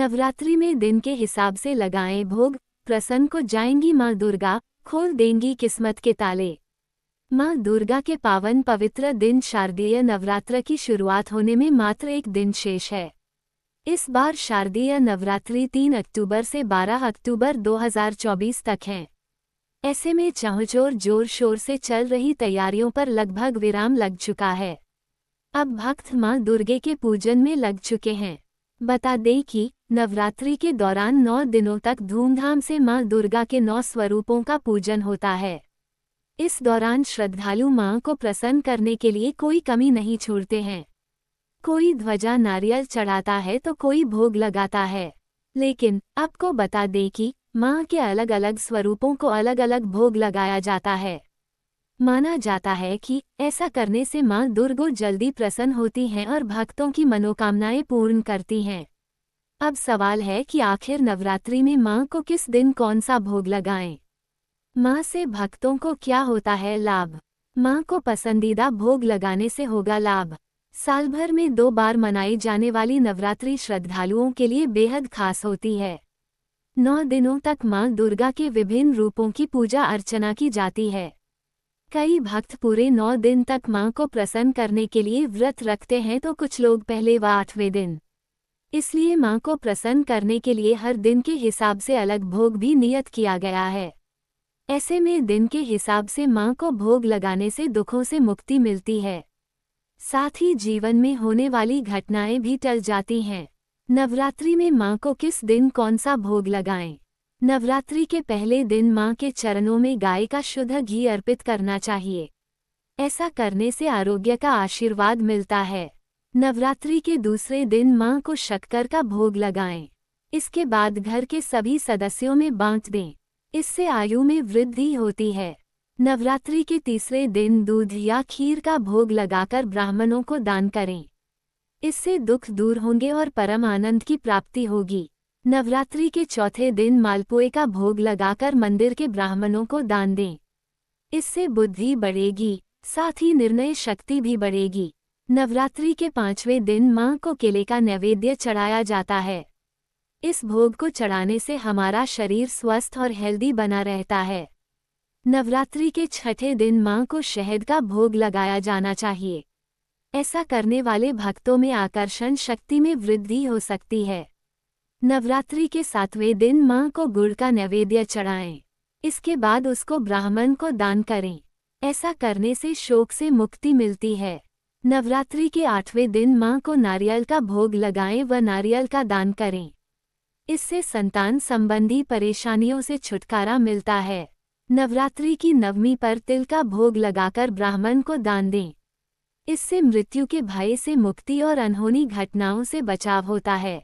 नवरात्रि में दिन के हिसाब से लगाएं भोग, प्रसन्न को जाएंगी माँ दुर्गा, खोल देंगी किस्मत के ताले। माँ दुर्गा के पावन पवित्र दिन शारदीय नवरात्र की शुरुआत होने में मात्र एक दिन शेष है। इस बार शारदीय नवरात्रि 3 अक्टूबर से 12 अक्टूबर 2024 तक है। ऐसे में चाहजोर जोर शोर से चल रही तैयारियों पर लगभग विराम लग चुका है। अब भक्त माँ दुर्गे के पूजन में लग चुके हैं। बता दें कि नवरात्रि के दौरान 9 दिनों तक धूमधाम से माँ दुर्गा के 9 स्वरूपों का पूजन होता है। इस दौरान श्रद्धालु माँ को प्रसन्न करने के लिए कोई कमी नहीं छोड़ते हैं। कोई ध्वजा नारियल चढ़ाता है तो कोई भोग लगाता है। लेकिन आपको बता दें कि माँ के अलग अलग स्वरूपों को अलग अलग भोग लगाया जाता है। माना जाता है कि ऐसा करने से माँ दुर्गा जल्दी प्रसन्न होती हैं और भक्तों की मनोकामनाएं पूर्ण करती हैं। अब सवाल है कि आखिर नवरात्रि में माँ को किस दिन कौन सा भोग लगाएं? माँ से भक्तों को क्या होता है लाभ? माँ को पसंदीदा भोग लगाने से होगा लाभ। साल भर में 2 बार मनाई जाने वाली नवरात्रि श्रद्धालुओं के लिए बेहद खास होती है। 9 दिनों तक माँ दुर्गा के विभिन्न रूपों की पूजा अर्चना की जाती है। कई भक्त पूरे 9 दिन तक माँ को प्रसन्न करने के लिए व्रत रखते हैं तो कुछ लोग पहले व 8वें दिन। इसलिए माँ को प्रसन्न करने के लिए हर दिन के हिसाब से अलग भोग भी नियत किया गया है। ऐसे में दिन के हिसाब से माँ को भोग लगाने से दुखों से मुक्ति मिलती है। साथ ही जीवन में होने वाली घटनाएं भी टल जाती हैं। नवरात्रि में माँ को किस दिन कौन सा भोग लगाएं? नवरात्रि के पहले दिन माँ के चरणों में गाय का शुद्ध घी अर्पित करना चाहिए। ऐसा करने से आरोग्य का आशीर्वाद मिलता है। नवरात्रि के दूसरे दिन माँ को शक्कर का भोग लगाएं। इसके बाद घर के सभी सदस्यों में बांट दें। इससे आयु में वृद्धि होती है। नवरात्रि के तीसरे दिन दूध या खीर का भोग लगाकर ब्राह्मणों को दान करें। इससे दुख दूर होंगे और परम आनंद की प्राप्ति होगी। नवरात्रि के चौथे दिन मालपुए का भोग लगाकर मंदिर के ब्राह्मणों को दान दें। इससे बुद्धि बढ़ेगी, साथ ही निर्णय शक्ति भी बढ़ेगी। नवरात्रि के 5वें दिन माँ को केले का नैवेद्य चढ़ाया जाता है। इस भोग को चढ़ाने से हमारा शरीर स्वस्थ और हेल्दी बना रहता है। नवरात्रि के 6ठे दिन माँ को शहद का भोग लगाया जाना चाहिए। ऐसा करने वाले भक्तों में आकर्षण शक्ति में वृद्धि हो सकती है। नवरात्रि के 7वें दिन माँ को गुड़ का नैवेद्य चढ़ाएं। इसके बाद उसको ब्राह्मण को दान करें। ऐसा करने से शोक से मुक्ति मिलती है। नवरात्रि के 8वें दिन माँ को नारियल का भोग लगाएं व नारियल का दान करें। इससे संतान संबंधी परेशानियों से छुटकारा मिलता है। नवरात्रि की 9वीं पर तिल का भोग लगाकर ब्राह्मण को दान दें। इससे मृत्यु के भय से मुक्ति और अनहोनी घटनाओं से बचाव होता है।